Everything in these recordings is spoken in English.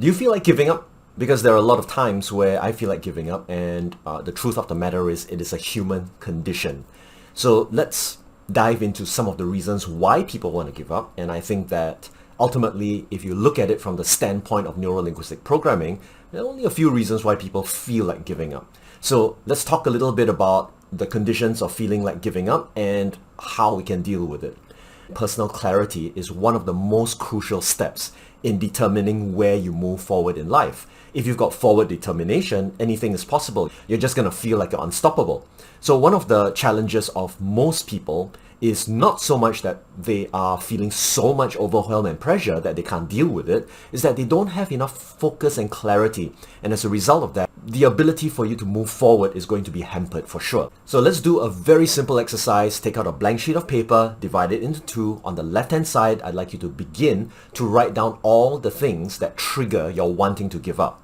Do you feel like giving up? Because there are a lot of times where I feel like giving up, and the truth of the matter is it is a human condition. So let's dive into some of the reasons why people want to give up. And I think that ultimately, if you look at it from the standpoint of neuro-linguistic programming, there are only a few reasons why people feel like giving up. So let's talk a little bit about the conditions of feeling like giving up and how we can deal with it. Personal clarity is one of the most crucial steps in determining where you move forward in life. If you've got forward determination, anything is possible. You're just going to feel like you're unstoppable. So one of the challenges of most people is not so much that they are feeling so much overwhelm and pressure that they can't deal with it, is that they don't have enough focus and clarity. And as a result of that, the ability for you to move forward is going to be hampered for sure. So let's do a very simple exercise. Take out a blank sheet of paper, divide it into two. On the left-hand side, I'd like you to begin to write down all the things that trigger your wanting to give up.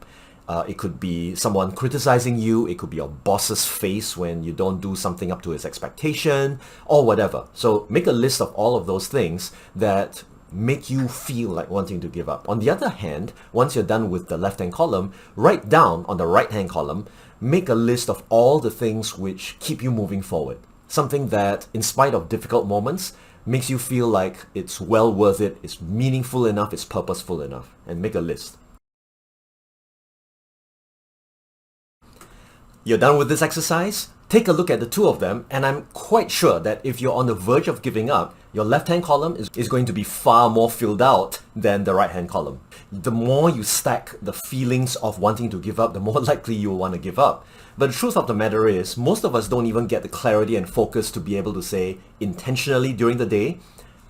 It could be someone criticizing you, it could be your boss's face when you don't do something up to his expectation, or whatever. So make a list of all of those things that make you feel like wanting to give up. On the other hand, once you're done with the left-hand column, write down on the right-hand column, make a list of all the things which keep you moving forward. Something that, in spite of difficult moments, makes you feel like it's well worth it, it's meaningful enough, it's purposeful enough, and make a list. You're done with this exercise? Take a look at the two of them, and I'm quite sure that if you're on the verge of giving up, your left-hand column is going to be far more filled out than the right-hand column. The more you stack the feelings of wanting to give up, the more likely you'll want to give up. But the truth of the matter is, most of us don't even get the clarity and focus to be able to say intentionally during the day,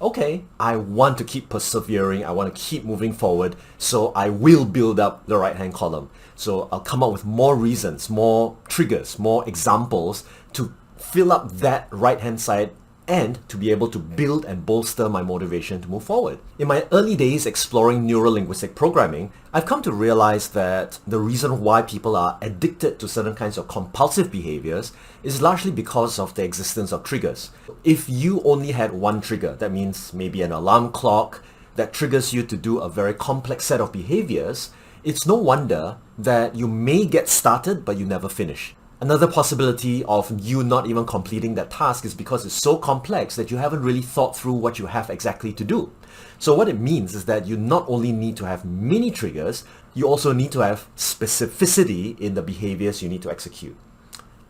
okay, I want to keep persevering, I want to keep moving forward, so I will build up the right-hand column. So I'll come up with more reasons, more triggers, more examples to fill up that right-hand side and to be able to build and bolster my motivation to move forward. In my early days exploring neuro-linguistic programming, I've come to realize that the reason why people are addicted to certain kinds of compulsive behaviors is largely because of the existence of triggers. If you only had one trigger, that means maybe an alarm clock that triggers you to do a very complex set of behaviors, it's no wonder that you may get started but you never finish. Another possibility of you not even completing that task is because it's so complex that you haven't really thought through what you have exactly to do. So what it means is that you not only need to have many triggers, you also need to have specificity in the behaviors you need to execute.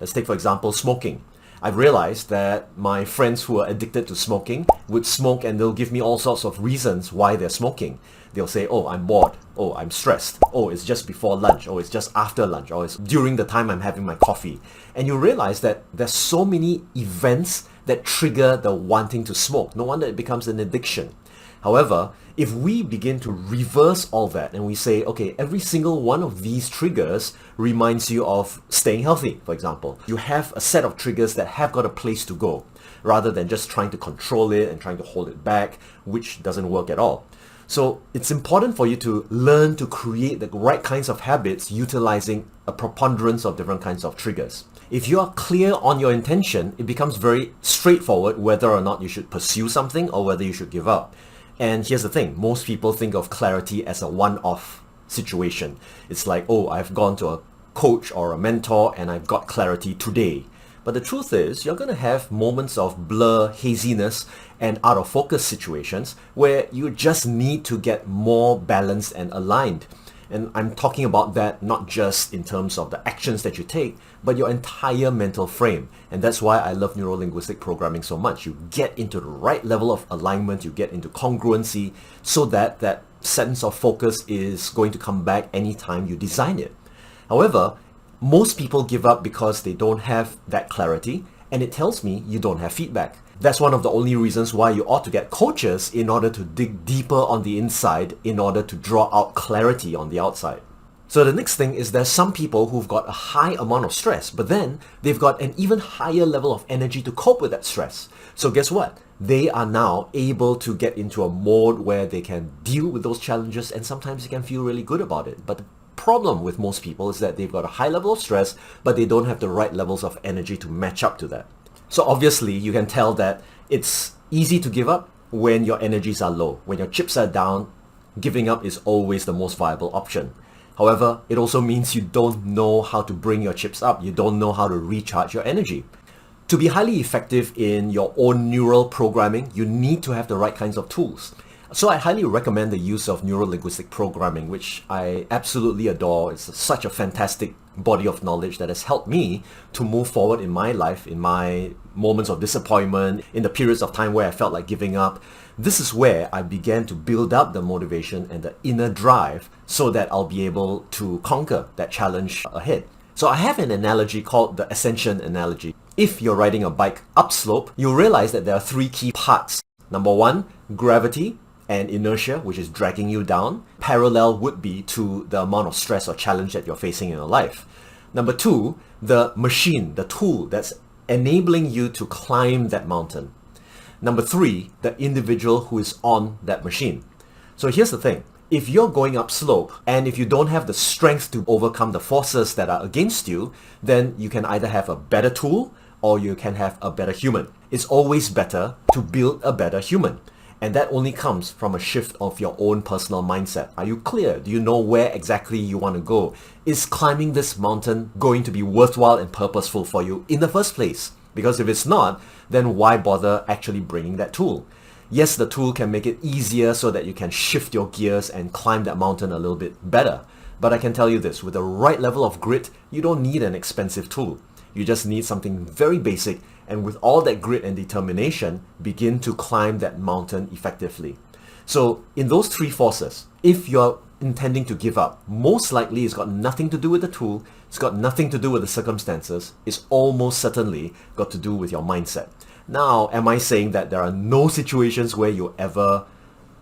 Let's take, for example, smoking. I've realized that my friends who are addicted to smoking would smoke and they'll give me all sorts of reasons why they're smoking. They'll say, oh, I'm bored. Oh, I'm stressed. Oh, it's just before lunch. Oh, it's just after lunch. Or it's during the time I'm having my coffee. And you realize that there's so many events that trigger the wanting to smoke. No wonder it becomes an addiction. However, if we begin to reverse all that and we say, okay, every single one of these triggers reminds you of staying healthy, for example. You have a set of triggers that have got a place to go, rather than just trying to control it and trying to hold it back, which doesn't work at all. So it's important for you to learn to create the right kinds of habits utilizing a preponderance of different kinds of triggers. If you are clear on your intention, it becomes very straightforward whether or not you should pursue something or whether you should give up. And here's the thing, most people think of clarity as a one-off situation. It's like, oh, I've gone to a coach or a mentor and I've got clarity today. But the truth is, you're going to have moments of blur, haziness, and out of focus situations where you just need to get more balanced and aligned. And I'm talking about that not just in terms of the actions that you take, but your entire mental frame. And that's why I love neuro-linguistic programming so much. You get into the right level of alignment, you get into congruency, so that that sense of focus is going to come back anytime you design it. However, most people give up because they don't have that clarity, and it tells me you don't have feedback. That's one of the only reasons why you ought to get coaches in order to dig deeper on the inside in order to draw out clarity on the outside. So the next thing is there's some people who've got a high amount of stress, but then they've got an even higher level of energy to cope with that stress. So guess what? They are now able to get into a mode where they can deal with those challenges, and sometimes they can feel really good about it. But the problem with most people is that they've got a high level of stress, but they don't have the right levels of energy to match up to that. So obviously you can tell that it's easy to give up when your energies are low, when your chips are down, giving up is always the most viable option. However, it also means you don't know how to bring your chips up. You don't know how to recharge your energy. To be highly effective in your own neural programming, you need to have the right kinds of tools. So I highly recommend the use of neuro-linguistic programming, which I absolutely adore. It's such a fantastic body of knowledge that has helped me to move forward in my life, in my moments of disappointment, in the periods of time where I felt like giving up. This is where I began to build up the motivation and the inner drive so that I'll be able to conquer that challenge ahead. So I have an analogy called the Ascension Analogy. If you're riding a bike upslope, you'll realize that there are three key parts. Number one, gravity and inertia, which is dragging you down. Parallel would be to the amount of stress or challenge that you're facing in your life. Number two, the machine, the tool that's enabling you to climb that mountain. Number three, the individual who is on that machine. So here's the thing. If you're going up slope and if you don't have the strength to overcome the forces that are against you, then you can either have a better tool or you can have a better human. It's always better to build a better human. And that only comes from a shift of your own personal mindset. Are you clear? Do you know where exactly you want to go? Is climbing this mountain going to be worthwhile and purposeful for you in the first place? Because if it's not, then why bother actually bringing that tool? Yes, the tool can make it easier so that you can shift your gears and climb that mountain a little bit better. But I can tell you this, with the right level of grit, you don't need an expensive tool. You just need something very basic, and with all that grit and determination, begin to climb that mountain effectively. So in those three forces, if you're intending to give up, most likely it's got nothing to do with the tool, it's got nothing to do with the circumstances, it's almost certainly got to do with your mindset. Now, am I saying that there are no situations where you ever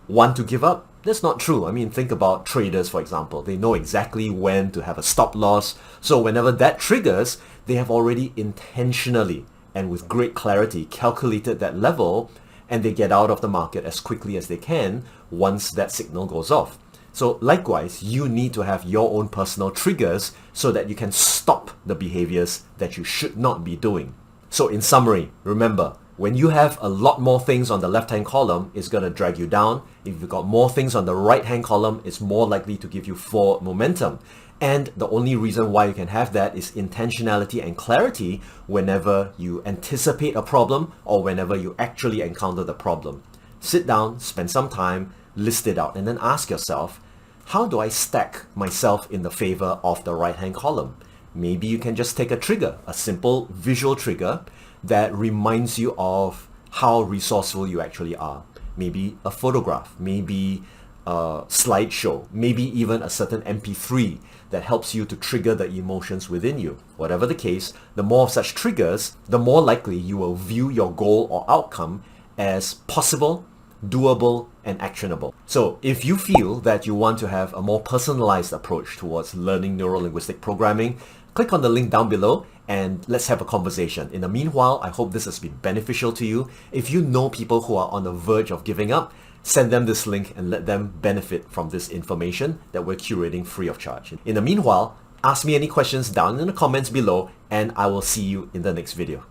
want to give up? That's not true. I mean, think about traders, for example. They know exactly when to have a stop loss. So whenever that triggers, they have already intentionally and with great clarity calculated that level, and they get out of the market as quickly as they can once that signal goes off. So likewise, you need to have your own personal triggers so that you can stop the behaviors that you should not be doing. So in summary, remember, when you have a lot more things on the left-hand column, it's going to drag you down. If you've got more things on the right-hand column, it's more likely to give you forward momentum. And the only reason why you can have that is intentionality and clarity whenever you anticipate a problem or whenever you actually encounter the problem. Sit down, spend some time, list it out, and then ask yourself, how do I stack myself in the favor of the right-hand column? Maybe you can just take a trigger, a simple visual trigger that reminds you of how resourceful you actually are. Maybe a photograph, maybe a slideshow, maybe even a certain MP3 that helps you to trigger the emotions within you. Whatever the case, the more of such triggers, the more likely you will view your goal or outcome as possible, doable, and actionable. So if you feel that you want to have a more personalized approach towards learning neuro-linguistic programming, click on the link down below and let's have a conversation. In the meanwhile, I hope this has been beneficial to you. If you know people who are on the verge of giving up, send them this link and let them benefit from this information that we're curating free of charge. In the meanwhile, ask me any questions down in the comments below and I will see you in the next video.